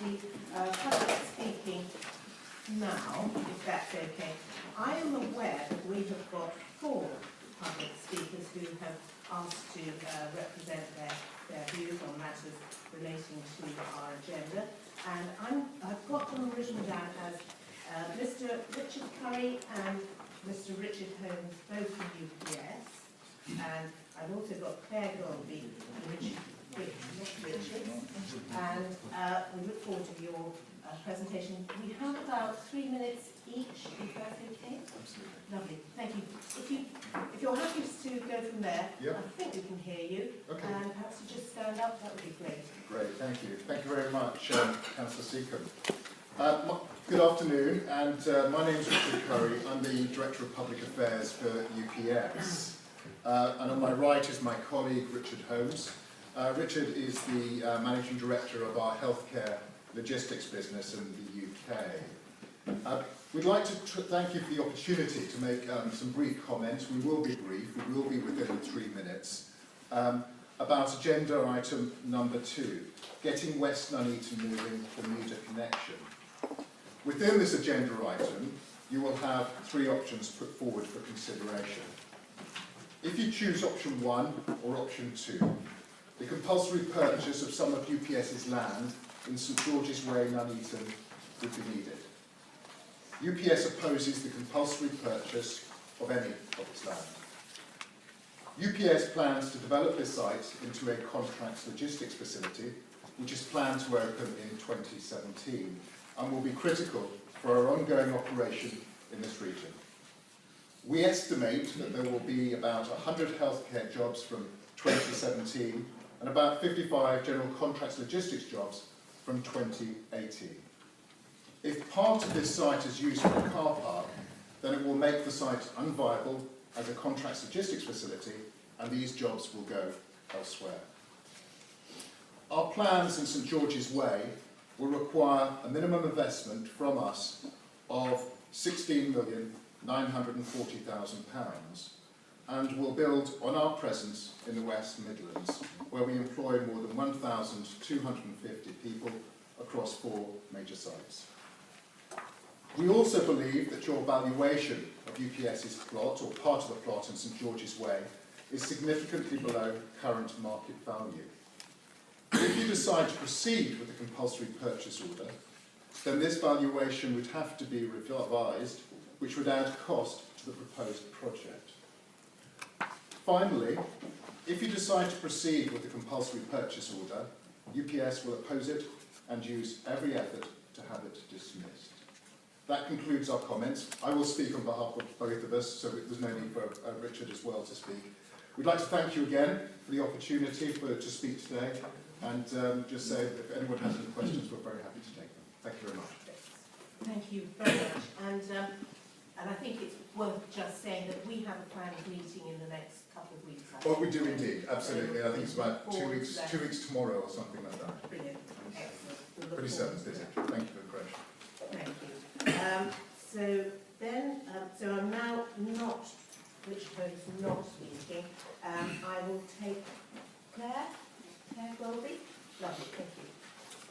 the public speaking now, if that's okay. I am aware that we have got 4 public speakers who have asked to represent their views on matters relating to our agenda, and I've got them written down as Mr. Richard Curry and Mr. Richard Holmes, both from UPS, and I've also got Claire Golby and Richard, and we look forward to your presentation. We have about 3 minutes each, if that's okay? Absolutely. Lovely, thank you. If you're happy to go from there, Yep. I think we can hear you. Okay. And perhaps you just stand up, that would be great. Great, thank you. Thank you very much, Councillor Seacombe. Good afternoon, and my name is Richard Curry. I'm the Director of Public Affairs for UPS. And on my right is my colleague, Richard Holmes. Richard is the Managing Director of our healthcare logistics business in the UK. We'd like to thank you for the opportunity to make some brief comments. We will be brief, we will be within 3 minutes, about agenda item number 2, getting West Nuneaton moving Bermuda Connection. Within this agenda item, you will have 3 options put forward for consideration. If you choose option 1 or option 2, the compulsory purchase of some of UPS's land in St George's Way, Nuneaton, would be needed. UPS opposes the compulsory purchase of any of its land. UPS plans to develop this site into a contracts logistics facility, which is planned to open in 2017 and will be critical for our ongoing operation in this region. We estimate that there will be about 100 healthcare jobs from 2017 and about 55 general contracts logistics jobs from 2018. If part of this site is used for a car park, then it will make the site unviable as a contracts logistics facility, and these jobs will go elsewhere. Our plans in St George's Way will require a minimum investment from us of £16,940,000 and will build on our presence in the West Midlands, where we employ more than 1,250 people across 4 major sites. We also believe that your valuation of UPS's plot, or part of the plot in St George's Way, is significantly below current market value. If you decide to proceed with the compulsory purchase order, then this valuation would have to be revised, which would add cost to the proposed project. Finally, if you decide to proceed with the compulsory purchase order, UPS will oppose it and use every effort to have it dismissed. That concludes our comments. I will speak on behalf of both of us, so there's no need for Richard as well to speak. We'd like to thank you again for the opportunity to speak today, and just say if anyone has any questions, we're very happy to take them. Thank you very much. Thank you very much. And I think it's worth just saying that we have a planned meeting in the next couple of weeks. Well, we do indeed, absolutely. I think it's about 2 weeks tomorrow or something like that. Brilliant. Excellent. We'll look Pretty certain, is it? Thank you for the correction. Thank you. So I'm now not, Richard Holmes not speaking. I will take Claire Golby. Lovely, thank you.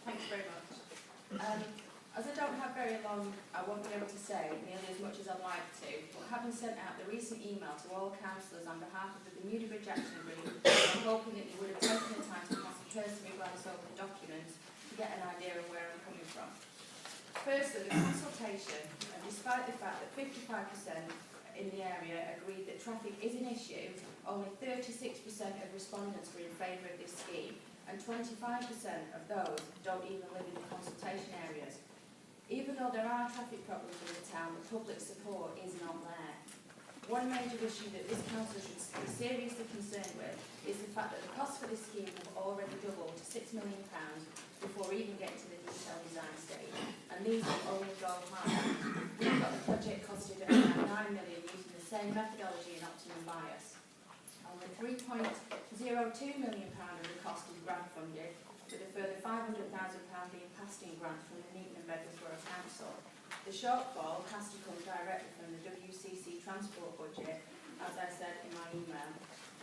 Thanks very much. As I don't have very long, I won't be able to say nearly as much as I'd like to, but having sent out the recent email to all councillors on behalf of the Bermuda Rejection Group, I'm hoping that you would have taken the time to pass a cursory glance over the documents to get an idea of where I'm coming from. Firstly, the consultation, despite the fact that 55% in the area agreed that traffic is an issue, only 36% of respondents were in favour of this scheme, and 25% of those don't even live in the consultation areas. Even though there are traffic problems in the town, the public support is not there. One major issue that this council should be seriously concerned with is the fact that the costs for this scheme have already doubled to £6 million before even getting to the detailed design stage, and these will only go higher. We've got the project costed at around £9 million using the same methodology and optimum bias. Only £3.02 million of the cost is grant funded, with a further £500,000 being passed in grant from the Nuneaton and Bedfordshire Council. The shortfall has to come directly from the WCC transport budget, as I said in my email.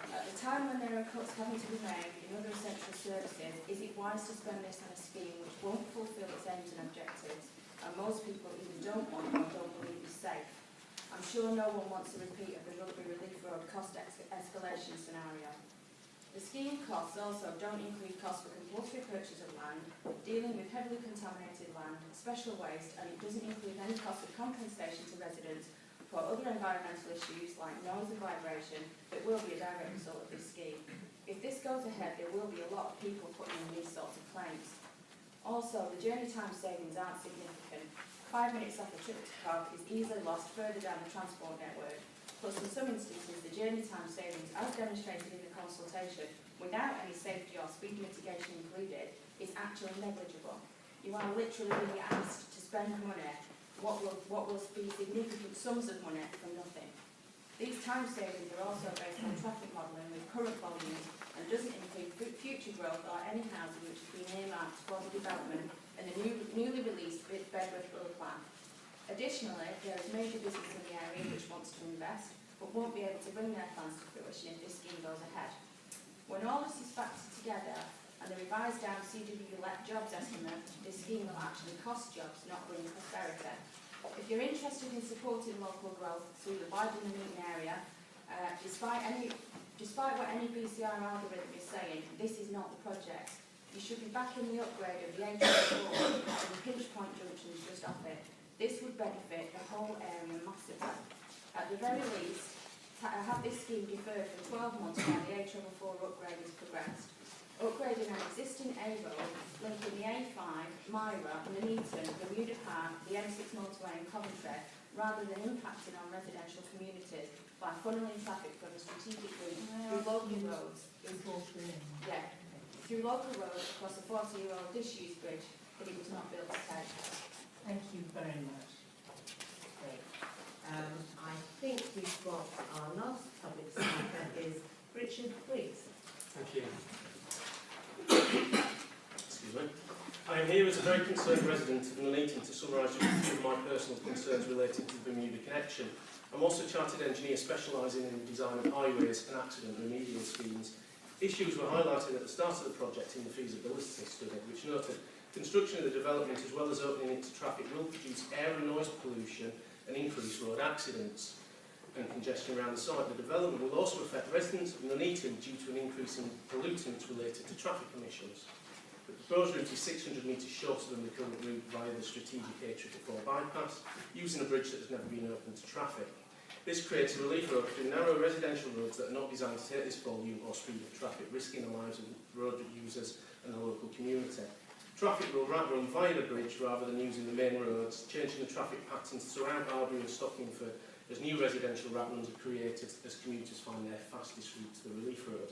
At the time when there are cuts having to be made in other essential services, is it wise to spend this on a scheme which won't fulfil its aims and objectives, and most people either don't want or don't believe is safe? I'm sure no one wants a repeat of the Rugby Relief Road cost escalation scenario. The scheme costs also don't include costs for compulsory purchase of land, dealing with heavily contaminated land, special waste, and it doesn't include any cost of compensation to residents for other environmental issues like noise and vibration that will be a direct result of this scheme. If this goes ahead, there will be a lot of people putting in these sorts of claims. Also, the journey time savings aren't significant. 5 minutes off a trip to Park is easily lost further down the transport network. Plus, in some instances, the journey time savings, as demonstrated in the consultation, without any safety or speed mitigation included, is actually negligible. You are literally being asked to spend money what will be significant sums of money for nothing. These time savings are also based on traffic modelling with current volumes and doesn't include future growth or any housing which has been earmarked for the development and the newly released Bedworth Road Plan. Additionally, there is major business in the area which wants to invest but won't be able to bring their plans to fruition if this scheme goes ahead. When all this is factored together and the revised down CW-led jobs estimate, this scheme will actually cost jobs, not bring prosperity. If you're interested in supporting local growth through the widening the Newton area, despite what any PCR algorithm is saying, this is not the project. You should be backing the upgrade of the A24 and the pinch point junctions just off it. This would benefit the whole area massively. At the very least, have this scheme deferred for 12 months while the A444 upgrade is progressed. Upgrading an existing A road linking the A5, Myra, Nuneaton, Bermuda Park, the M6 motorway and Coventry, rather than impacting on residential communities by funneling traffic from a strategic route through local roads. Yeah, through local roads across a 40-year-old disused bridge that it was not built to take. Thank you very much. Great. I think we've got our last public speaker is Richard Briggs. Thank you. Excuse me. I am here as a very concerned resident of Nuneaton to summarise just a few of my personal concerns relating to the Bermuda Connection. I'm also a chartered engineer specialising in the design of highways and accident remedial schemes. Issues were highlighted at the start of the project in the feasibility study, which noted construction of the development as well as opening it to traffic will produce air and noise pollution and increase road accidents and congestion around the site. The development will also affect residents of Nuneaton due to an increase in pollutants related to traffic emissions. The proposed route is 600 metres shorter than the current route via the strategic A444 bypass, using a bridge that has never been open to traffic. This creates a relief road through narrow residential roads that are not designed to take this volume or speed of traffic, risking the lives of road users and the local community. Traffic will run via the bridge rather than using the main roads, changing the traffic patterns throughout Albury and Stockingford as new residential runs are created as commuters find their fastest route to the relief road.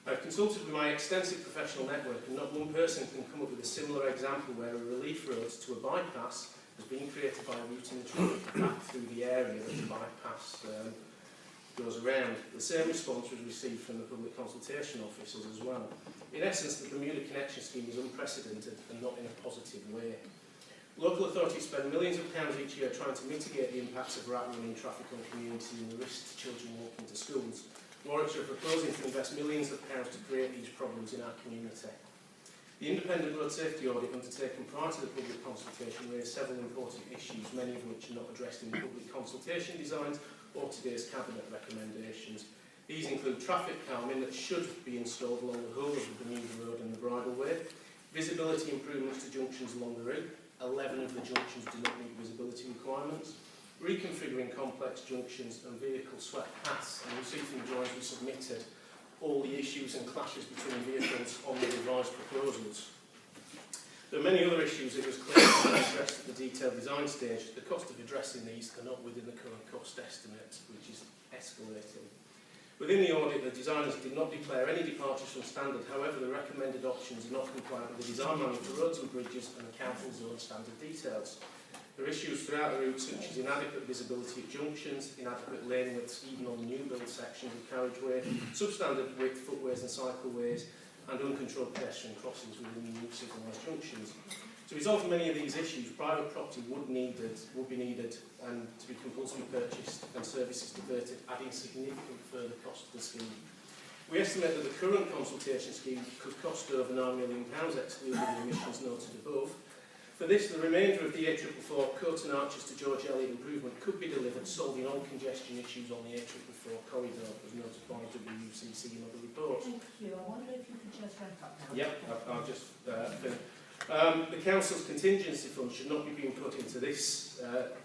I've consulted with my extensive professional network and not one person can come up with a similar example where a relief road to a bypass has been created by routing the traffic back through the area that the bypass goes around. The same response was received from the public consultation officers as well. In essence, the Bermuda Connection Scheme is unprecedented and not in a positive way. Local authorities spend millions of pounds each year trying to mitigate the impacts of rat running traffic on communities and the risks to children walking to schools. Warwickshire are proposing to invest millions of pounds to create these problems in our community. The independent road safety audit undertaken prior to the public consultation raised several important issues, many of which are not addressed in the public consultation designs or today's Cabinet recommendations. These include traffic calming that should be installed along the whole of the Bermuda Road and the bridleway, visibility improvements to junctions along the route. 11 of the junctions do not meet visibility requirements, reconfiguring complex junctions and vehicle swept paths, and you'll see from the drawings we submitted all the issues and clashes between vehicles on the revised proposals. There are many other issues it was clear to be addressed at the detailed design stage. The cost of addressing these are not within the current cost estimate, which is escalating. Within the audit, the designers did not declare any departures from standard. However, the recommended options are not compliant with the design manual for roads and bridges and the council's own standard details. There are issues throughout the route, such as inadequate visibility at junctions, inadequate lane widths even on new build sections of carriageway, substandard width footways and cycleways, and uncontrolled pedestrian crossings within new signalised junctions. To To resolve many of these issues, private property would be needed and to be compulsory purchased and services diverted, adding significant further cost to the scheme. We estimate that the current consultation scheme could cost over £9 million, excluding the emissions noted above. For this, the remainder of the A444 Coat and Arches to George Eliot improvement could be delivered, solving all congestion issues on the A444 corridor, as noted by WCC in other reports. Thank you. I wonder if you could just wrap up now. Yep, I'll just finish. The Council's contingency fund should not be being put into this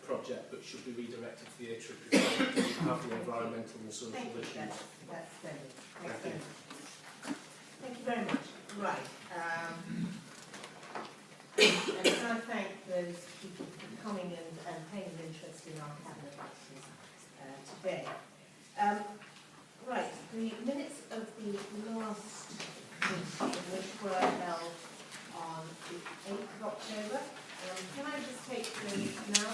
project, but should be redirected to the A444 to have the environmental and social Thank you. issues. That's splendid. Thank you. Thank you very much. Right. And can I thank those people for coming and paying an interest in our cabinet actions today. Right, the minutes of the last meeting, which were held on the 8th of October. Can I just take those now?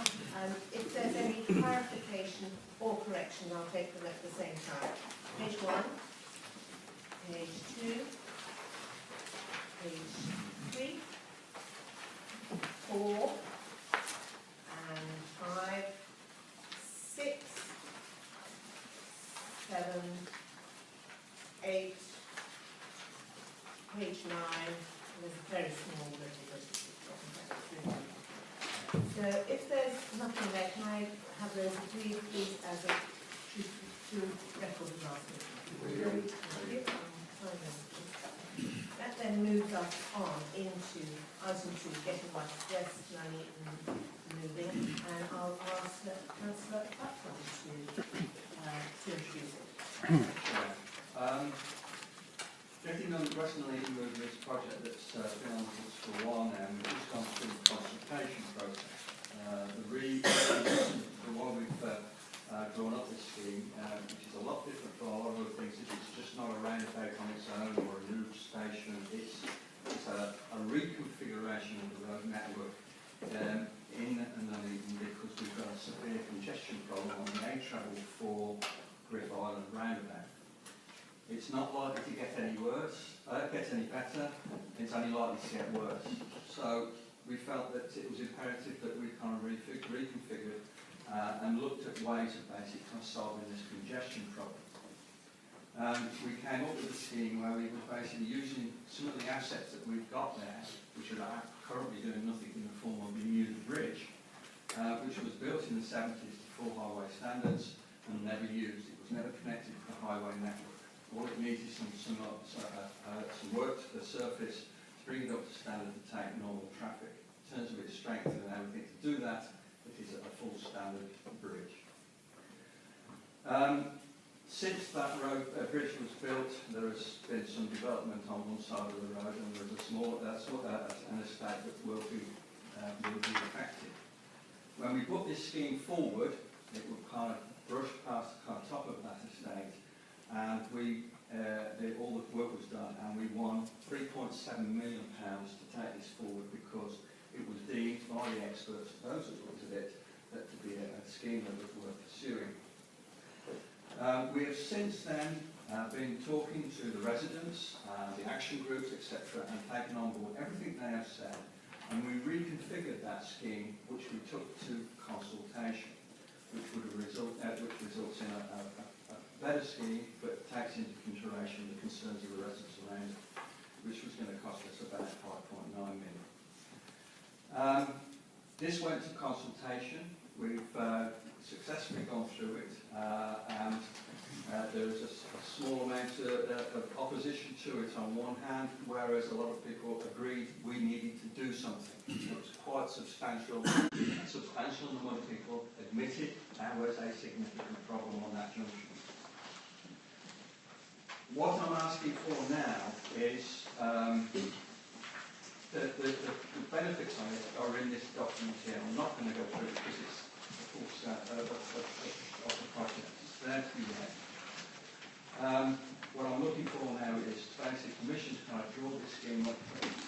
If there's any clarification or correction, I'll take them at the same time. Page 1, page 2, page 3, 4, and 5, 6, 7, 8, page 9, there's a very small little bit. So if there's nothing there, can I have those agreed, please, as a to record the last meeting? Thank you. That then moves us on into item 2, getting my desk money and moving, and I'll ask Councillor Buckland to introduce it. Getting on rationally with this project that's been on for a while now, and we've just gone through the consultation process. The one we've drawn up this scheme, which is a lot different from a lot of other things. It's just not a roundabout on its own or a new station. It's a reconfiguration of the road network in and Nuneaton, because we've got a severe congestion problem on the A-travel for Griff Island roundabout. It's not likely to get any better, it's only likely to get worse. So we felt that it was imperative that we kind of reconfigured and looked at ways of basically solving this congestion problem. We came up with a scheme where we were basically using some of the assets that we've got there, which are currently doing nothing in the form of the Bermuda Bridge, which was built in the 70s to full highway standards and never used. It was never connected to the highway network. All it needs is some work to the surface to bring it up to standard to take normal traffic. In terms of its strength and everything to do that, it is a full standard bridge. Since that bridge was built, there has been some development on one side of the road, and there is a small an estate that will be affected. When we put this scheme forward, it would kind of brush past the top of that estate, and all the work was done, and we won £3.7 million to take this forward, because it was deemed by the experts, those that looked at it, that to be a scheme that was worth pursuing. We have since then been talking to the residents, the action groups, etc., and taken on board everything they have said, and we reconfigured that scheme, which we took to consultation, which results in a better scheme, but takes into consideration the concerns of the residents around it, which was going to cost us about £5.9 million. This went to consultation. We've successfully gone through it, and there was a small amount of opposition to it on one hand, whereas a lot of people agreed we needed to do something. It was quite substantial. A substantial number of people admitted there was a significant problem on that junction. What I'm asking for now is the benefits of it are in this document here. I'm not going to go through it because it's a full set of the project. It's there to be read. What I'm looking for now is basic permission to kind of draw this scheme up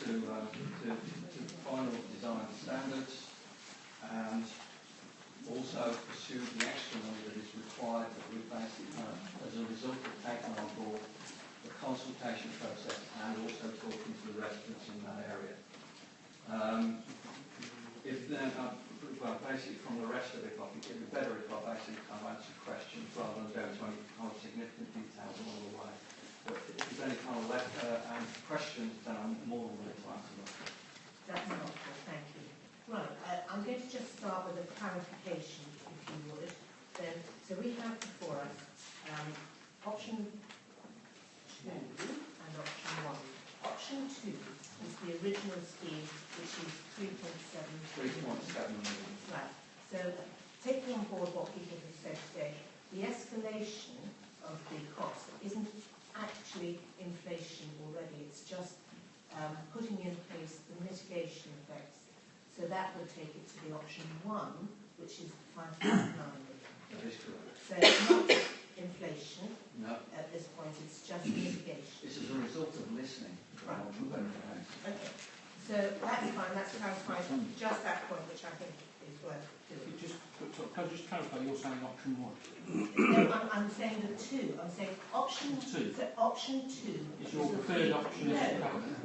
to final design standards, and also pursue the extra money that is required that we basically as a result of taking on board the consultation process and also talking to the residents in that area. Chairman, well, basically from the rest of it, I think it would be better if I basically kind of answered questions rather than go into any kind of significant details along the way. But if there's any kind of questions, then I'm more than willing to answer them. That's helpful, thank you. Right, I'm going to just start with a clarification, if you would. Then, so we have before us option 2 and option 1. Option 2 is the original scheme, which is 3.7 million. Right, so taking on board what people have said today, the escalation of the cost isn't actually inflation already, it's just putting in place the mitigation effects. So that would take it to the option 1, which is 5.9 million. That is correct. So it's not inflation No. at this point, it's just mitigation. This is a result of listening. Right. Okay. So that's fine, that's clarified just that point, which I think is worth doing. Can I just clarify, you're saying option 1? No, I'm saying the 2. I'm saying option 2. So option 2 Is your preferred option?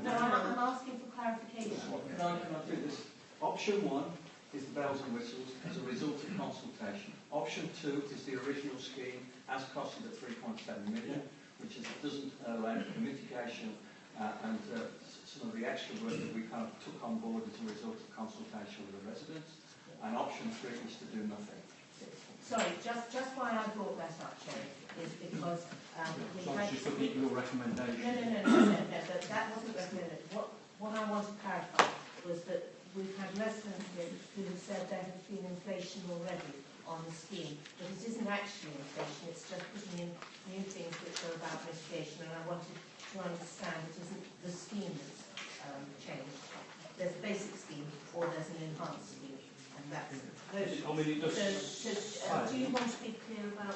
No, I'm asking for clarification. Can I do this? Option 1 is the bells and whistles as a result of consultation. Option 2 is the original scheme as costed at 3.7 million, which doesn't allow for mitigation and some of the extra work that we kind of took on board as a result of consultation with the residents. And option 3 is to do nothing. Sorry, just why I brought that up, Chair, is because we So had... just looking at your recommendation. No, that wasn't recommended. What I want to clarify was that we've had residents here who have said there has been inflation already on the scheme, but it isn't actually inflation, it's just putting in new things which are about mitigation, and I wanted to understand it isn't the scheme that's changed. There's a basic scheme or there's an enhanced scheme, and that's those. I mean, it does do you want to be clear about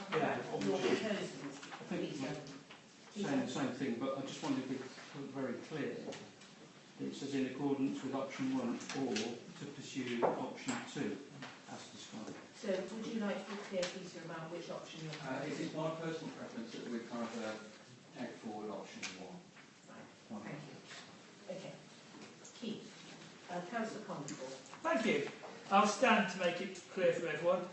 your proposals? I think saying the same thing, but I just wanted to be very clear. It says in accordance with option 1 or to pursue option 2 as described. So would you like to be clear, Peter, about which option you're It is my personal preference that we kind of take forward option 1. Right. Thank you. Okay. Keith, Councillor Constable. Thank you. I'll stand to make it clear for everyone.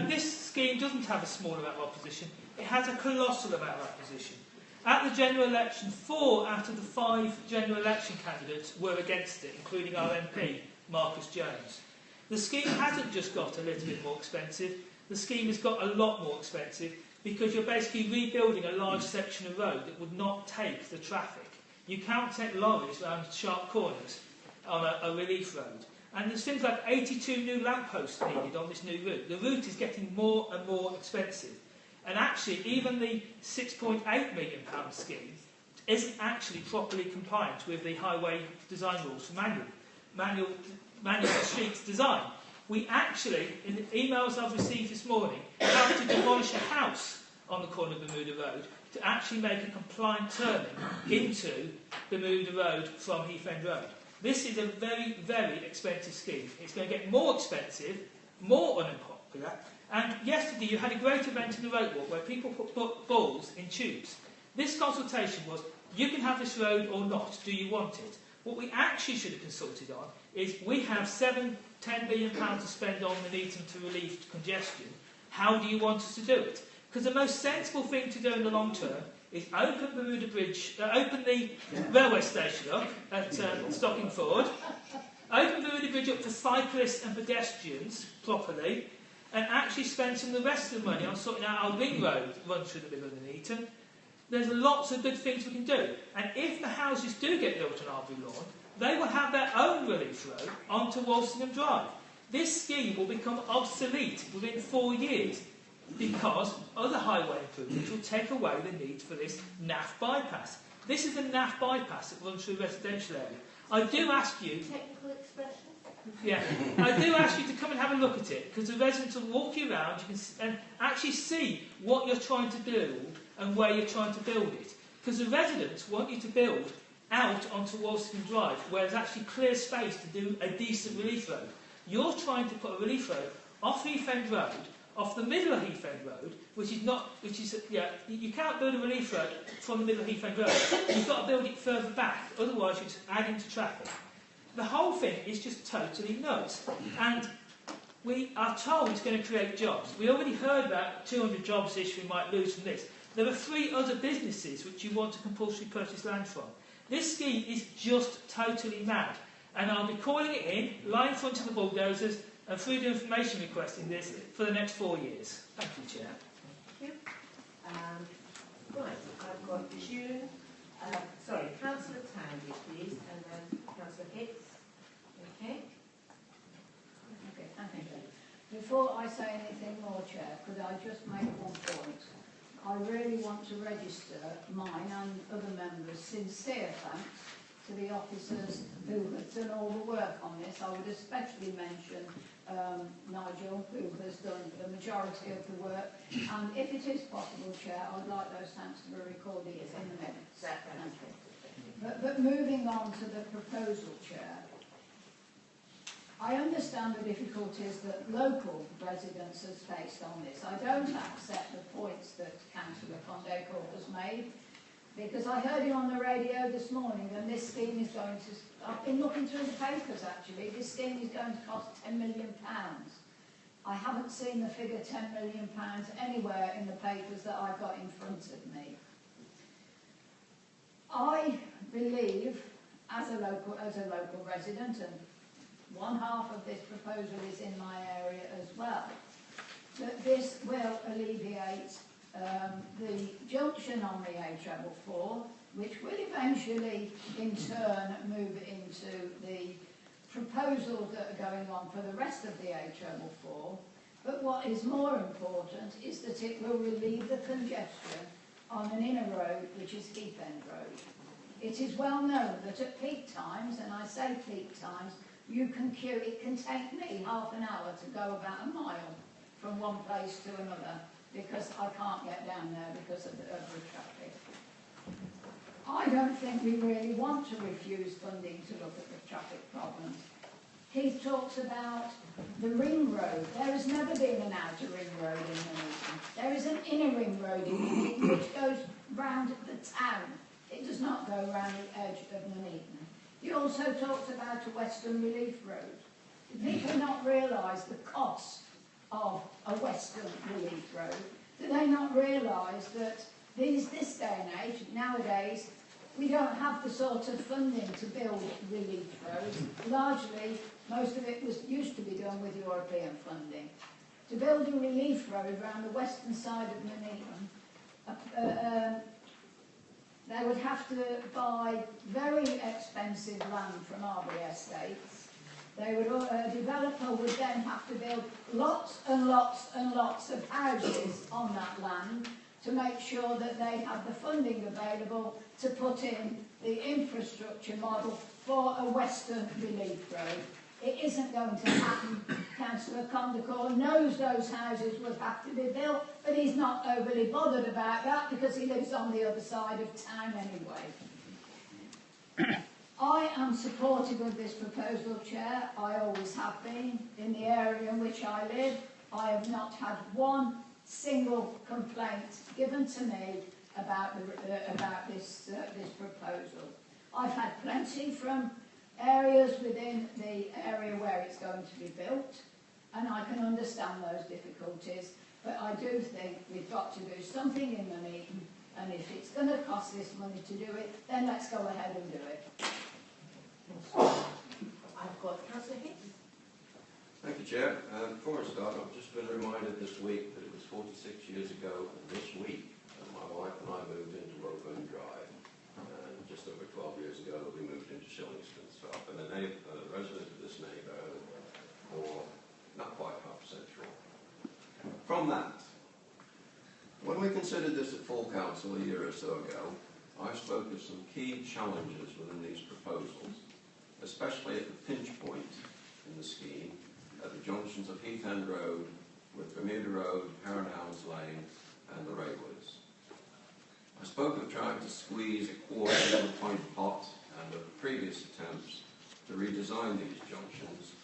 This scheme doesn't have a small amount of opposition. It has a colossal amount of opposition. At the general election, 4 out of the 5 general election candidates were against it, including our MP, Marcus Jones. The scheme hasn't just got a little bit more expensive, the scheme has got a lot more expensive because you're basically rebuilding a large section of road that would not take the traffic. You can't take lorries around sharp corners on a relief road. And there's things like 82 new lampposts needed on this new route. The route is getting more and more expensive. And actually, even the £6.8 million scheme isn't actually properly compliant with the highway design rules for manual streets design. We actually, in the emails I've received this morning, have to demolish a house on the corner of Bermuda Road to actually make a compliant turning into Bermuda Road from Heath End Road. This is a very, very expensive scheme. It's going to get more expensive, more unpopular. And yesterday you had a great event in the road walk where people put balls in tubes. This consultation was, you can have this road or not, do you want it? What we actually should have consulted on is we have £10 billion to spend on the Nuneaton to relieve congestion. How do you want us to do it? Because the most sensible thing to do in the long term is open Bermuda Bridge, open the railway station up at Stocking Ford, open Bermuda Bridge up for cyclists and pedestrians properly, and actually spend some of the rest of the money on sorting out our ring road that runs through the middle of the Nuneaton. There's lots of good things we can do. And if the houses do get built on Arbury Lawn, they will have their own relief road onto Walsingham Drive. This scheme will become obsolete within 4 years because other highway improvements will take away the need for this NAF bypass. This is a NAF bypass that runs through a residential area. I do ask you... Technical expression? Yeah, I do ask you to come and have a look at it, because the residents will walk you around and actually see what you're trying to do and where you're trying to build it. Because the residents want you to build out onto Walsingham Drive, where there's actually clear space to do a decent relief road. You're trying to put a relief road off Heath End Road, off the middle of Heath End Road, you can't build a relief road from the middle of Heath End Road. You've got to build it further back, otherwise you're just adding to traffic. The whole thing is just totally nuts. And we are told it's going to create jobs. We already heard about 200 jobs-ish we might lose from this. There are 3 other businesses which you want to compulsory purchase land from. This scheme is just totally mad. And I'll be calling it in, line in front of the bulldozers, and freedom of information requesting this for the next 4 years. Thank you, Chair. Thank you. Right, I've got June. Councillor Tandy, please, and then Councillor Hicks. Okay. Okay, thank you. Before I say anything more, Chair, could I just make one point? I really want to register mine and other members' sincere thanks to the officers who have done all the work on this. I would especially mention Nigel, who has done the majority of the work. And if it is possible, Chair, I'd like those thanks to be recorded in the minutes. Thank you. But moving on to the proposal, Chair, I understand the difficulties that local residents have faced on this. I don't accept the points that Councillor Condecourt has made, because I heard him on the radio this morning, and this scheme is going to, I've been looking through the papers actually, this scheme is going to cost £10 million. I haven't seen the figure £10 million anywhere in the papers that I've got in front of me. I believe, as a local resident, and one half of this proposal is in my area as well, that this will alleviate the junction on the A444, which will eventually in turn move into the proposals that are going on for the rest of the A444. But what is more important is that it will relieve the congestion on an inner road, which is Heath End Road. It is well known that at peak times, and I say peak times, you can queue, it can take me half an hour to go about a mile from one place to another, because I can't get down there because of the traffic. I don't think we really want to refuse funding to look at the traffic problems. He talks about the ring road. There has never been an outer ring road in Nuneaton. There is an inner ring road in Nuneaton which goes round the town. It does not go round the edge of Nuneaton. He also talks about a Western Relief Road. Do people not realise the cost of a Western Relief Road? Do they not realise that this day and age, nowadays, we don't have the sort of funding to build relief roads. Largely, most of it used to be done with European funding. To build a relief road around the western side of Nuneaton, they would have to buy very expensive land from Arbury Estates. They would, a developer would then have to build lots and lots and lots of houses on that land to make sure that they have the funding available to put in the infrastructure model for a Western Relief Road. It isn't going to happen. Councillor Condecourt knows those houses will have to be built, but he's not overly bothered about that because he lives on the other side of town anyway. I am supportive of this proposal, Chair. I always have been. In the area in which I live, I have not had one single complaint given to me about this proposal. I've had plenty from areas within the area where it's going to be built, and I can understand those difficulties, but I do think we've got to do something in Nuneaton, and if it's going to cost this money to do it, then let's go ahead and do it. I've got Councillor Hicks. Thank you, Chair. Before I start, I've just been reminded this week that it was 46 years ago this week that my wife and I moved into Roseland Drive. And just over 12 years ago, we moved into Shillingston. So I've been a resident of this neighbourhood for not quite half a century. From that, when we considered this at full council a year or so ago, I spoke of some key challenges within these proposals, especially at the pinch point in the scheme at the junctions of Heath End Road with Bermuda Road, Heron Hounds Lane and the Railways. I spoke of trying to squeeze a quarter of a point pot and of previous attempts to redesign these junctions,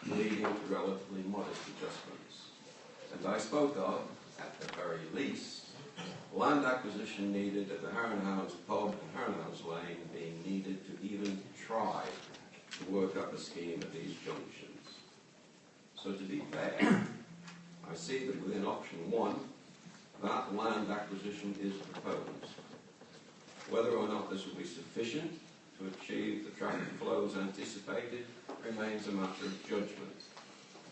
leading to relatively modest adjustments. And I spoke of, at the very least, land acquisition needed at the Heron Hounds Pub and Heron Hounds Lane being needed to even try to work up a scheme at these junctions. So to be fair, I see that within option 1, that land acquisition is proposed. Whether or not this will be sufficient to achieve the traffic flows anticipated remains a matter of judgment,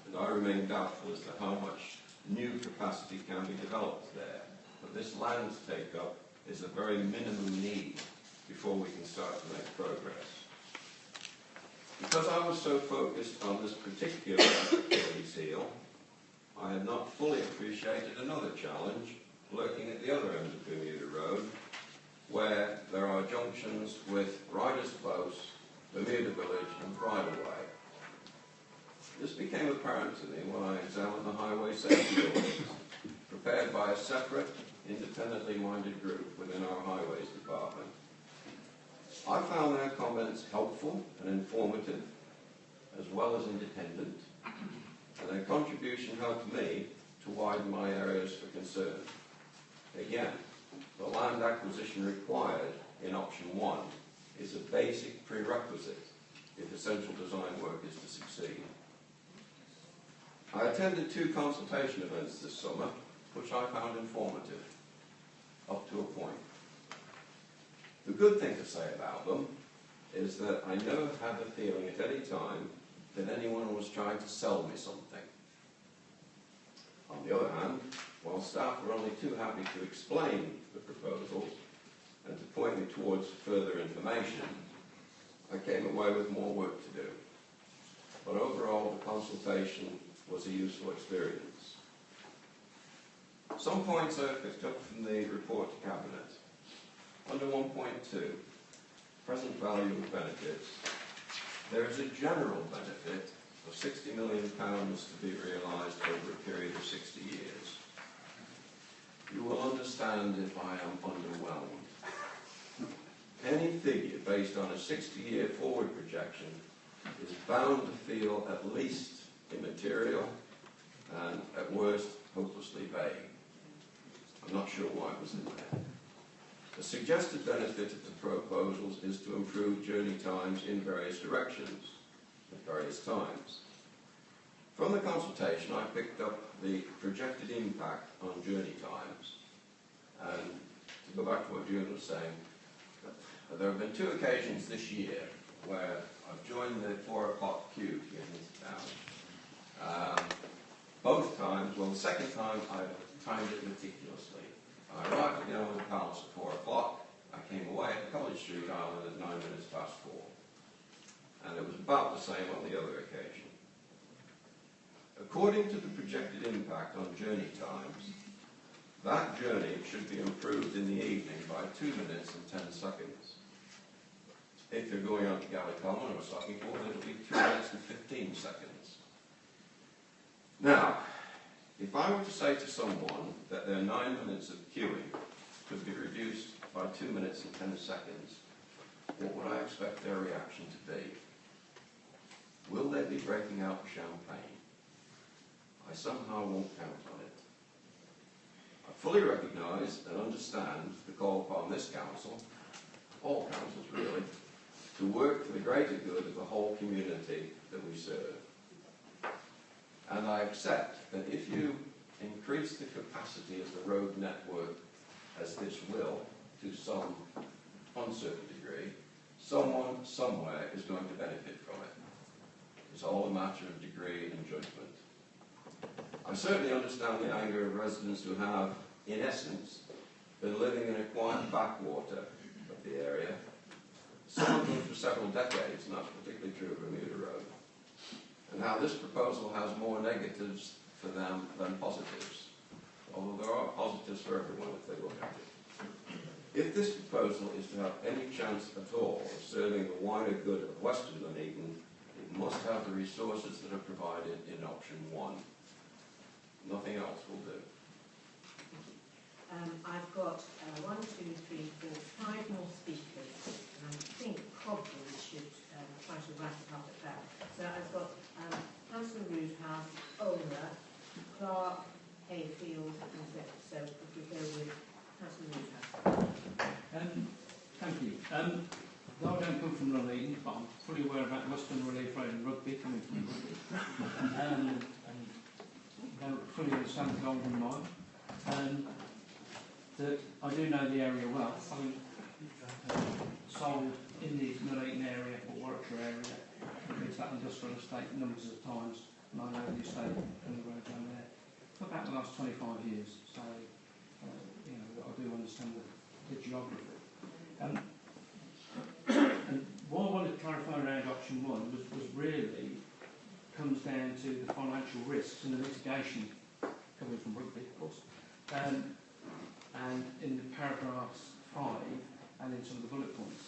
and I remain doubtful as to how much new capacity can be developed there. But this land take-up is a very minimum need before we can start to make progress. Because I was so focused on this particular Achilles heel, I had not fully appreciated another challenge lurking at the other end of Bermuda Road, where there are junctions with Riders Close, Bermuda Village and Bridleway. This became apparent to me when I examined the highway safety orders prepared by a separate, independently minded group within our highways department. I found their comments helpful and informative, as well as independent, and their contribution helped me to widen my areas for concern. Again, the land acquisition required in option 1 is a basic prerequisite if essential design work is to succeed. I attended 2 consultation events this summer, which I found informative, up to a point. The good thing to say about them is that I never had the feeling at any time that anyone was trying to sell me something. On the other hand, while staff were only too happy to explain the proposals and to point me towards further information, I came away with more work to do. But overall, the consultation was a useful experience. Some points I picked up from the report to Cabinet. Under 1.2, present value of benefits, there is a general benefit of £60 million to be realised over a period of 60 years. You will understand if I am underwhelmed. Any figure based on a 60-year forward projection is bound to feel at least immaterial and, at worst, hopelessly vague. I'm not sure why it was in there. The suggested benefit of the proposals is to improve journey times in various directions at various times. From the consultation, I picked up the projected impact on journey times. And to go back to what June was saying, there have been 2 occasions this year where I've joined the 4 o'clock queue to get into town. Both times, well, the second time I timed it meticulously. I arrived at the Elmwood Palace at 4 o'clock. I came away at College Street Island at 9 minutes past 4. And it was about the same on the other occasion. According to the projected impact on journey times, that journey should be improved in the evening by 2 minutes and 10 seconds. If you're going on to Galley Common or Stockingford, it'll be 2 minutes and 15 seconds. Now, if I were to say to someone that their 9 minutes of queuing could be reduced by 2 minutes and 10 seconds, what would I expect their reaction to be? Will they be breaking out champagne? I somehow won't count on it. I fully recognise and understand the call upon this council, all councils really, to work for the greater good of the whole community that we serve. And I accept that if you increase the capacity of the road network, as this will, to some uncertain degree, someone somewhere is going to benefit from it. It's all a matter of degree and judgment. I certainly understand the anger of residents who have, in essence, been living in a quiet backwater of the area, some of them for several decades, and that's particularly true of Bermuda Road. And how this proposal has more negatives for them than positives, although there are positives for everyone if they look at it. If this proposal is to have any chance at all of serving the wider good of Western Nuneaton, it must have the resources that are provided in option 1. Nothing else will do. I've got 1, 2, 3, 4, 5 more speakers, and I think probably we should try to wrap it up at that. So I've got Councillor Roodhouse, Olner, Clark, Hayfield, and Zep. So if we go with Councillor Roodhouse. Thank you. Though I don't come from Nuneaton, but I'm fully aware about Western Relief Road and Rugby, coming from Rugby. And don't fully understand the golden mile. That I do know the area well. Having sold in the Nuneaton area or Warwickshire area, it's that industrial estate numbers of times, and I know the estate and the road down there for about the last 25 years. So, you know, I do understand the geography. And what I wanted to clarify around option 1 was really comes down to the financial risks and the mitigation coming from Rugby, of course. And in the paragraphs 5 and in some of the bullet points.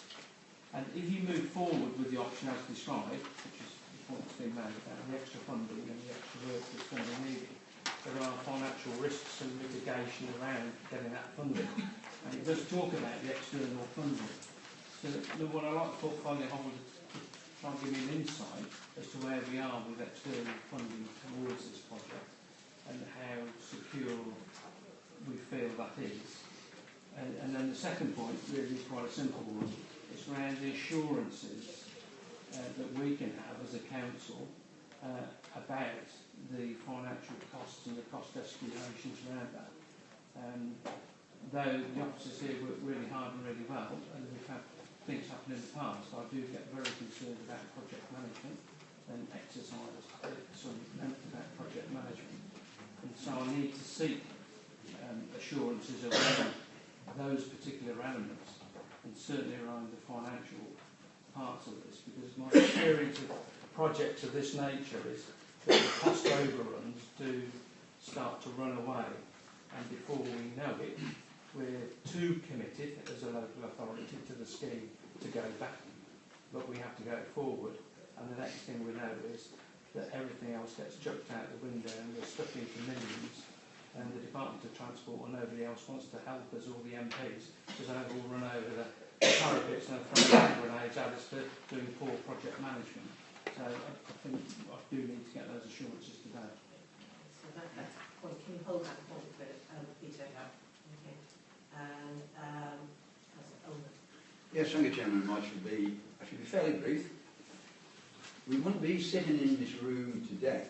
And if you move forward with the option as described, which is the point that's been made about the extra funding and the extra work that's going to be needed, there are financial risks and mitigation around getting that funding. And it does talk about the external funding. So what I like the portfolio holder to try and give me an insight as to where we are with external funding towards this project and how secure we feel that is. And then the second point really is quite a simple one. It's around the assurances that we can have as a council about the financial costs and the cost estimations around that. Though the officers here work really hard and really well, and we've had things happen in the past, I do get very concerned about project management and exercise some about project management. And so I need to seek assurances around those particular elements, and certainly around the financial parts of this, because my experience of projects of this nature is that the cost overruns do start to run away, and before we know it, we're too committed as a local authority to the scheme to go back, but we have to go forward, and the next thing we know is that everything else gets chucked out the window and we're stuck into millions, and the Department of Transport or nobody else wants to help us, or the MPs, because they've all run over the parapets and thrown hand grenades at us for doing poor project management. So I think I do need to get those assurances today. So that's a point. Can you hold that point for Peter? Okay. And yes, thank you, Chairman. I should be fairly brief. We wouldn't be sitting in this room today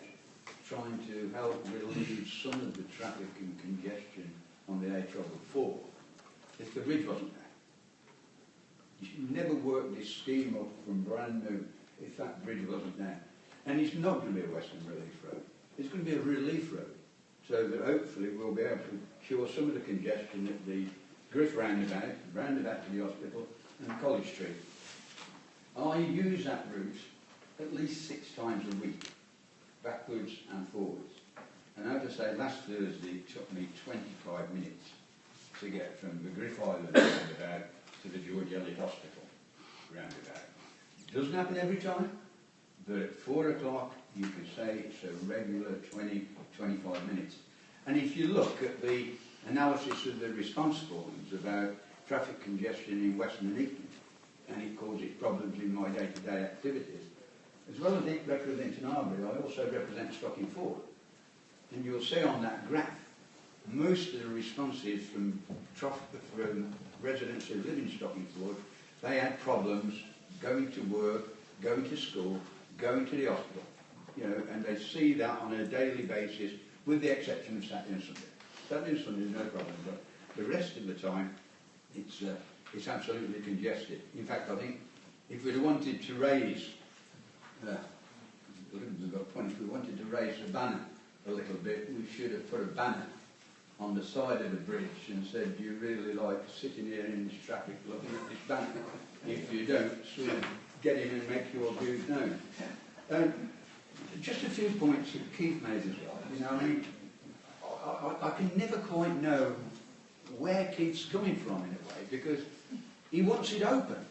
trying to help relieve some of the traffic and congestion on the A444 if the bridge wasn't there. You should never work this scheme up from brand new if that bridge wasn't there. And it's not going to be a Western Relief Road. It's going to be a relief road, so that hopefully we'll be able to cure some of the congestion at the Griff roundabout to the hospital, and College Street. I use that route at least 6 times a week, backwards and forwards. And I have to say, last Thursday it took me 25 minutes to get from the Griff Island roundabout to the George Eliot Hospital roundabout. It doesn't happen every time, but at 4 o'clock you could say it's a regular 20-25 minutes. And if you look at the analysis of the response forms about traffic congestion in Western Nuneaton, and it causes problems in my day-to-day activities, as well as representing Arbury, I also represent Stocking Ford. And you'll see on that graph, most of the responses from residents who live in Stocking Ford, they had problems going to work, going to school, going to the hospital. You know, and they see that on a daily basis, with the exception of Saturday and Sunday. Saturday and Sunday is no problem, but the rest of the time, it's absolutely congested. In fact, I think if we'd wanted to raise, if we wanted to raise the banner a little bit, we should have put a banner on the side of the bridge and said, do you really like sitting here in this traffic looking at this banner? If you don't, sort of get in and make your views known. Just a few points that Keith made as well. You know, I mean, I can never quite know where Keith's coming from in a way, because he wants it open.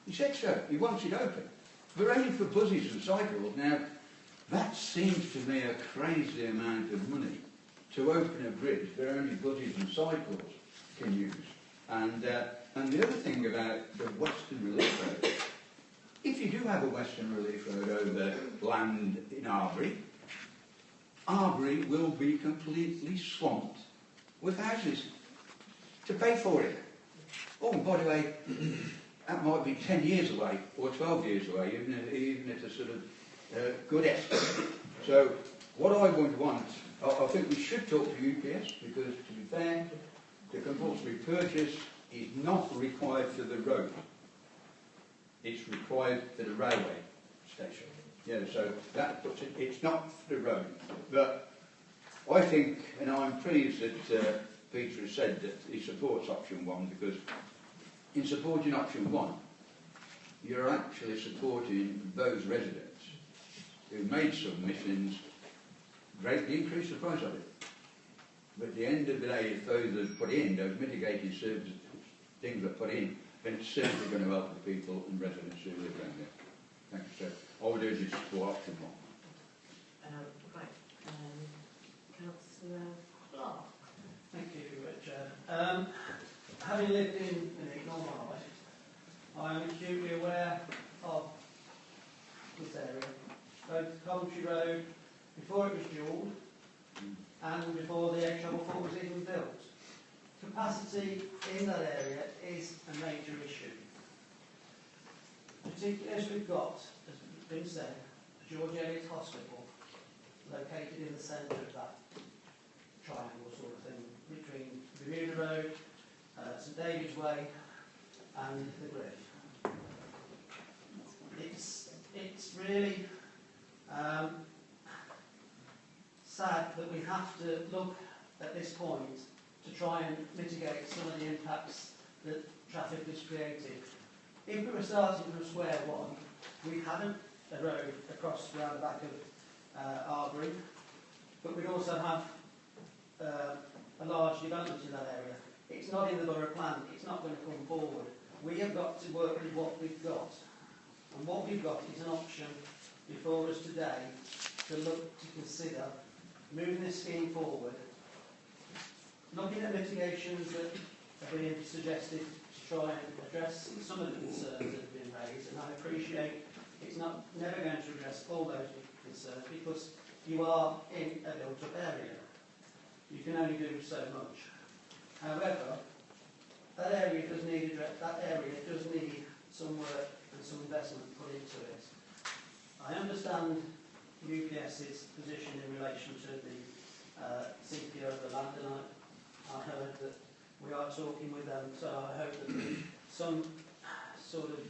He said so, he wants it open. But only for buses and cycles. Now, that seems to me a crazy amount of money to open a bridge that only buses and cycles can use. And the other thing about the Western Relief Road, if you do have a Western Relief Road over land in Arbury, Arbury will be completely swamped with houses to pay for it. Oh, and by the way, that might be 10 years away or 12 years away, even at a sort of good estimate. So what I would want, I think we should talk to UPS, because to be fair, the compulsory purchase is not required for the road. It's required for the railway station. Yeah, so that puts it, it's not for the road. But I think, and I'm pleased that Peter has said that he supports option 1, because in supporting option 1, you're actually supporting those residents who made submissions, greatly increase the price of it. But at the end of the day, if those are put in, those mitigating services, things are put in, then it's certainly going to help the people and residents who live around there. Thank you, sir. I would urge you to support option 1. Right, Councillor Clark. Thank you, Chair. Having lived in Leeds all my life, I am acutely aware of this area, both Coventry Road, before it was dual, and before the egg travel port was even built. Capacity in that area is a major issue. Particularly as we've got, as has been said, George Eliot Hospital located in the centre of that triangle sort of thing, between Bermuda Road, St David's Way and the Griff. It's really sad that we have to look at this point to try and mitigate some of the impacts that traffic has created. If we were starting from square one, we hadn't a road across around the back of Arbury, but we'd also have a large development in that area. It's not in the borough plan, it's not going to come forward. We have got to work with what we've got. And what we've got is an option before us today to look to consider moving this scheme forward, looking at mitigations that have been suggested to try and address some of the concerns that have been raised, and I appreciate it's never going to address all those concerns because you are in a built-up area. You can only do so much. However, that area does need some work and some investment put into it. I understand UPS's position in relation to the CPO of the land, and I heard that we are talking with them, so I hope that some sort of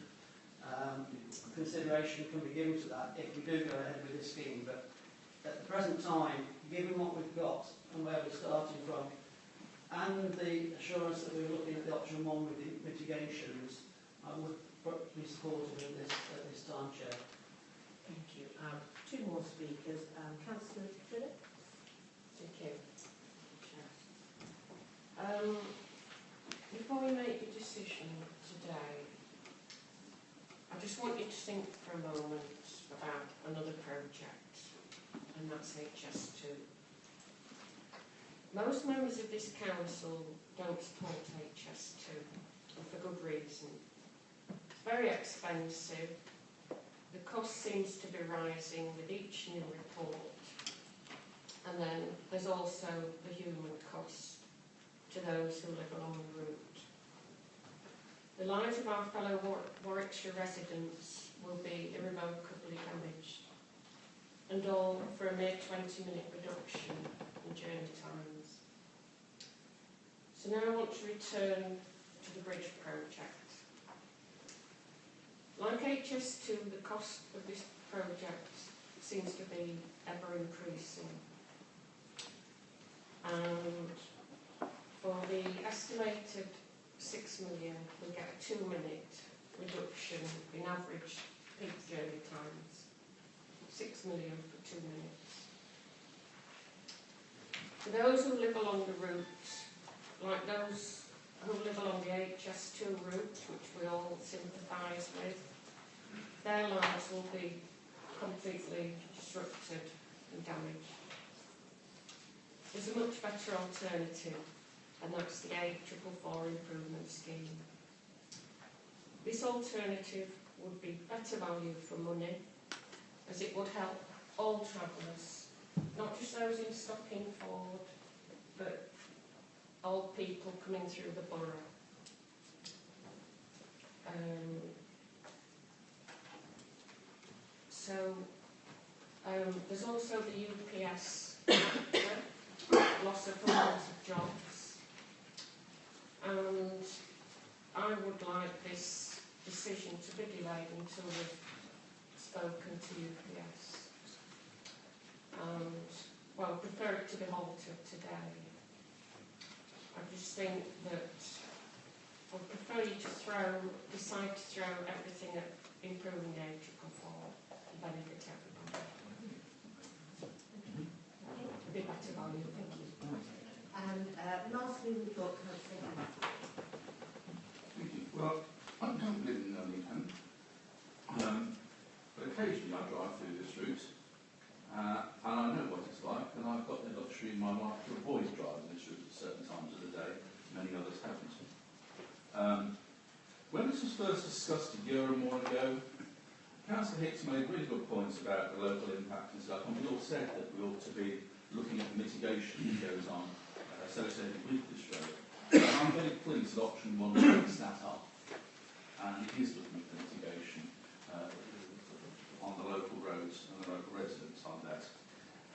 consideration can be given to that if we do go ahead with this scheme. But at the present time, given what we've got and where we're starting from, and the assurance that we're looking at the option 1 with the mitigations, I would be supportive of this at this time, Chair. Thank you. Two more speakers. Councillor Phillips. Thank you. Before we make a decision today, I just want you to think for a moment about another project, and that's HS2. Most members of this council don't support HS2, and for good reason. It's very expensive. The cost seems to be rising with each new report. And then there's also the human cost to those who live along the route. The lives of our fellow Warwickshire residents will be irrevocably damaged, and all for a mere 20-minute reduction in journey times. So now I want to return to the bridge project. Like HS2, the cost of this project seems to be ever increasing. And for the estimated 6 million, we get a 2-minute reduction in average peak journey times. 6 million for 2 minutes. For those who live along the route, like those who live along the HS2 route, which we all sympathise with, their lives will be completely disrupted and damaged. There's a much better alternative, and that's the A444 improvement scheme. This alternative would be better value for money, as it would help all travellers, not just those in Stockingford, but all people coming through the borough. There's also the UPS loss of hundreds of jobs, and I would like this decision to be delayed until we've spoken to UPS, and well, I prefer it to be halted today. I just think that I prefer you to decide to throw everything at improving the age of comfort and benefit everybody. A bit better value, thank you. And lastly, we've got Councillor Hughes. Thank you. Well, I don't live in Nottingham, but occasionally I drive through this route, and I know what it's like, and I've got the luxury in my life to avoid driving this route at certain times of the day. Many others haven't. When this was first discussed a year or more ago, Councillor Hicks made really good points about the local impact and stuff, and we all said that we ought to be looking at the mitigation that goes on associated with this road. And I'm very pleased that option 1 takes that up, and it is looking at the mitigation on the local roads and the local residents on that.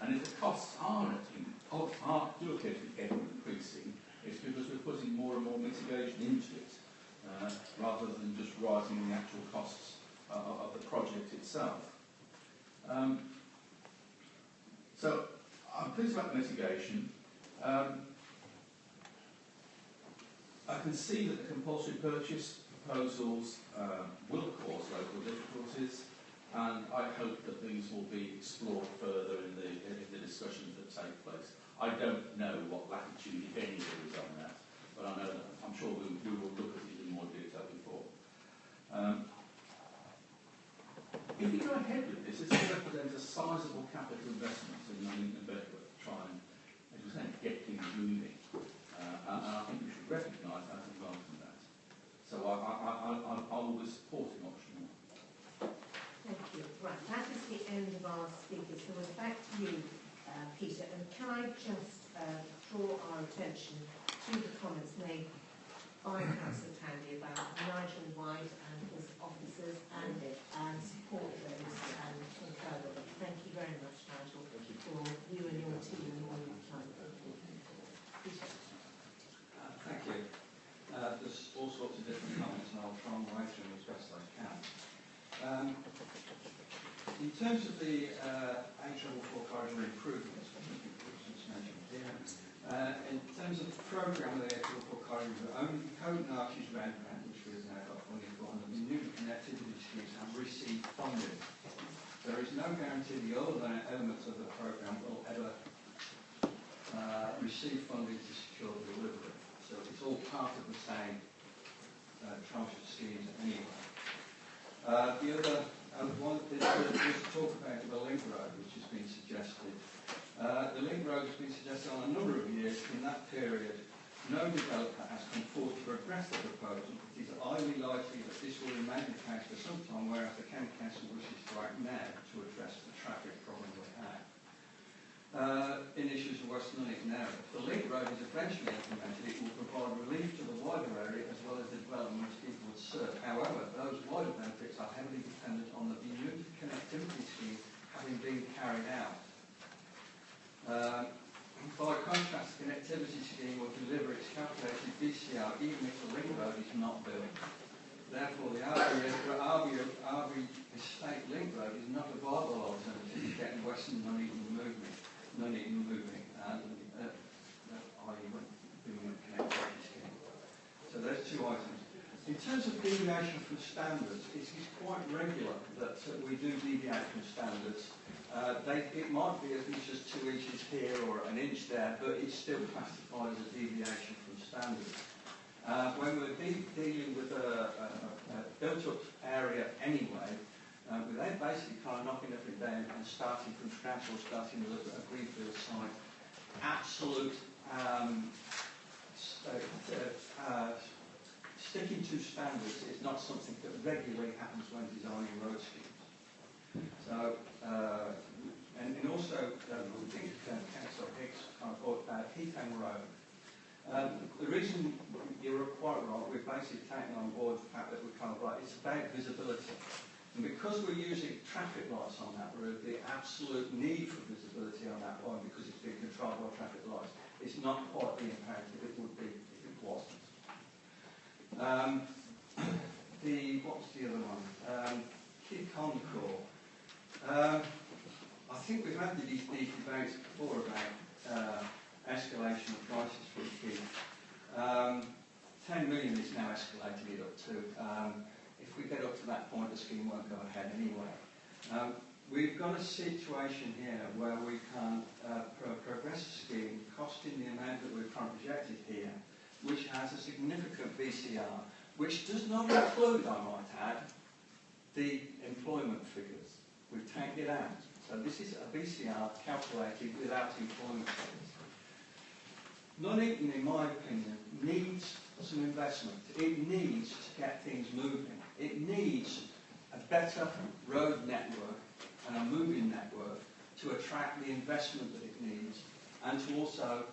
And if the costs do appear to be ever increasing, it's because we're putting more and more mitigation into it, rather than just rising the actual costs of the project itself. So I'm pleased about the mitigation. I can see that the compulsory purchase proposals will cause local difficulties, and I hope that these will be explored further in the discussions that take place. I don't know what latitude, if any, there is on that, but I know that I'm sure we will look at it in more detail before. If we go ahead with this, this represents a sizable capital investment in Nuneaton and Bedworth to try and, as you say, get things moving. And I think we should recognise that and welcome that. So I will be supporting option 1. Thank you. Right, that is the end of our speakers. So we're back to you, Peter. And can I just draw our attention to the comments made by Councillor Tandy about Nigel White and his officers and support those and concur with them. Thank you very much, Nigel, for you and your team and all your time. Peter. Thank you. There's all sorts of different comments, and I'll try and weigh through them as best I can. In terms of the H4 corridor improvements, which was mentioned here, in terms of the programme of the H4 corridor, only Code and Arches Round, which we've now got funding for, and the new connectivity schemes have received funding. There is no guarantee the other elements of the programme will ever receive funding to secure the delivery. So it's all part of the same tranche of schemes anyway. The other one, there's talk about the link road, which has been suggested. The link road has been suggested on a number of years. In that period, no developer has come forward to progress the proposal. It is highly likely that this will remain the case for some time, whereas the County Council wishes to act now to address the traffic problem we have. In issues of West Nuneaton now, if the link road is eventually implemented, it will provide relief to the wider area as well as the development it would serve. However, those wider benefits are heavily dependent on the Bermuda Connectivity Scheme having been carried out. By contrast, the Connectivity Scheme will deliver its calculated BCR even if the link road is not built. Therefore, the Arby Estate Link Road is not a viable alternative to getting Western Nuneaton moving, and i.e. doing a connectivity scheme. So there's 2 items. In terms of deviation from standards, it is quite regular that we do deviate from standards. It might be as much as 2 inches here or an inch there, but it's still classified as a deviation from standards. When we're dealing with a built-up area anyway, without basically kind of knocking everything down and starting from scratch or starting with a greenfield site, absolute sticking to standards is not something that regularly happens when designing road schemes. So, and also, I think Councillor Hicks kind of thought about Heatham Road. The reason you're quite right, we've basically taken on board the fact that we kind of like, it's about visibility. And because we're using traffic lights on that road, the absolute need for visibility on that line, because it's being controlled by traffic lights, it's not quite the imperative it would be if it wasn't. What was the other one? Key Concord. I think we've had these debates before about escalation of prices for the key. 10 million is now escalated it up to. If we get up to that point, the scheme won't go ahead anyway. We've got a situation here where we can progress a scheme costing the amount that we've projected here, which has a significant VCR, which does not include, I might add, the employment figures. We've taken it out. So this is a VCR calculated without employment figures. Nuneaton, in my opinion, needs some investment. It needs to get things moving. It needs a better road network and a moving network to attract the investment that it needs, and to also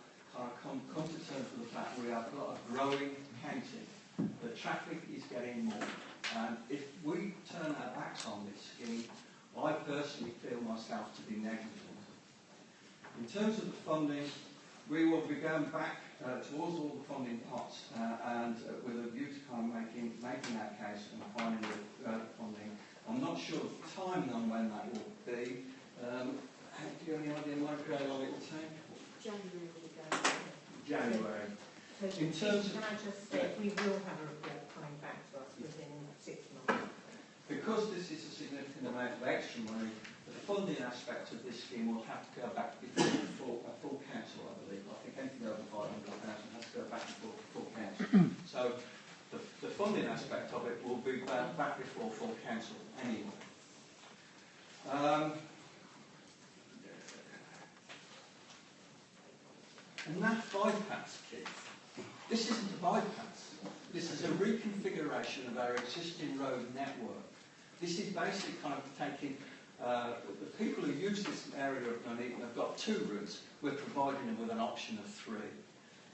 come to terms with the fact we have got a growing county. The traffic is getting more, and if we turn our backs on this scheme, I personally feel myself to be negligent. In terms of the funding, we will be going back towards all the funding pots and with a view to kind of making that case and finding the funding. I'm not sure of the timing on when that will be. Do you have any idea, Michael, how long it will take? January. In terms of, can I just say, we will have a report coming back to us within 6 months. because this is a significant amount of extra money, the funding aspect of this scheme will have to go back before a full council, I believe. I think anything over 500,000 has to go back before full council. So the funding aspect of it will be back before full council anyway. And that bypass, Keith, this isn't a bypass. This is a reconfiguration of our existing road network. This is basically kind of taking the people who use this area of Nuneaton have got 2 routes. We're providing them with an option of 3.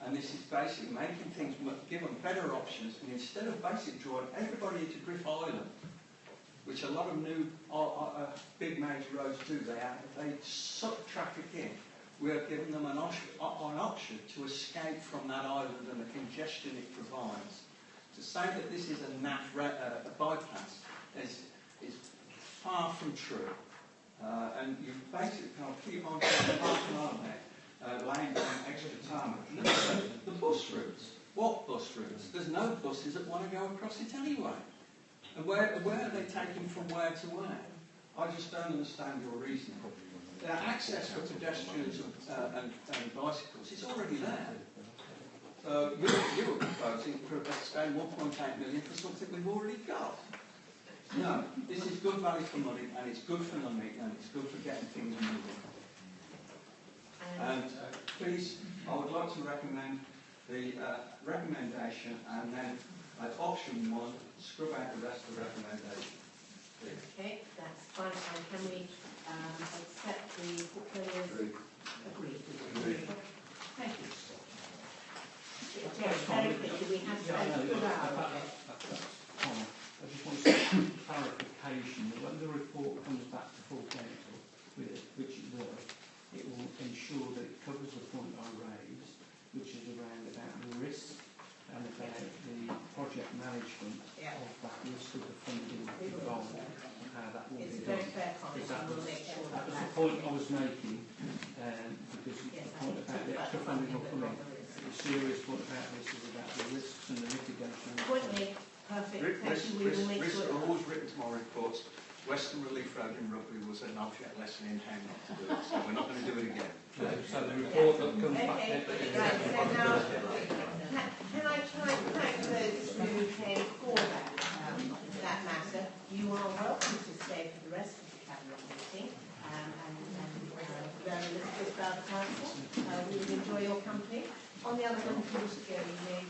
And this is basically making things, give them better options, and instead of basically drawing everybody into Griff Island, which a lot of new big major roads do, they suck traffic in. We are giving them an option to escape from that island and the congestion it provides. To say that this is a bypass is far from true. And you basically can't keep on laying down extra time. The bus routes. What bus routes? There's no buses that want to go across it anyway. And where are they taking from where to where? I just don't understand your reasoning. Access for pedestrians and bicycles is already there. So you were proposing to spend 1.8 million for something we've already got. No, this is good value for money, and it's good for Nuneaton, and it's good for getting things moving. And please, I would like to recommend the recommendation, and then at option 1, scrub out the rest of the recommendation. Please. Okay, that's fine. And can we accept the portfolios? Agreed. Thank you. Very quickly, we have to go I just want some clarification that when the report comes back to full council, which it will ensure that it covers the point I raised, which is around about the risk and about the project management of that risk of the funding involved and how that will be done. It's a very fair comment, and we'll make sure that was the point I was making, because the point about the extra funding will come in. The serious point about this is about the risks and the mitigation. Point made. Perfect. Thank you. We will make sure. I've always written to my reports, Western Relief Road in Rugby was an object lesson in how not to do it, so we're not going to do it again. So the report that comes back. Okay, right, so now, can I try and thank those who came for that matter? You are welcome to stay for the rest of the Cabinet meeting and learn a little bit about the Council. We will enjoy your company. On the other hand, if you wish to go, you may.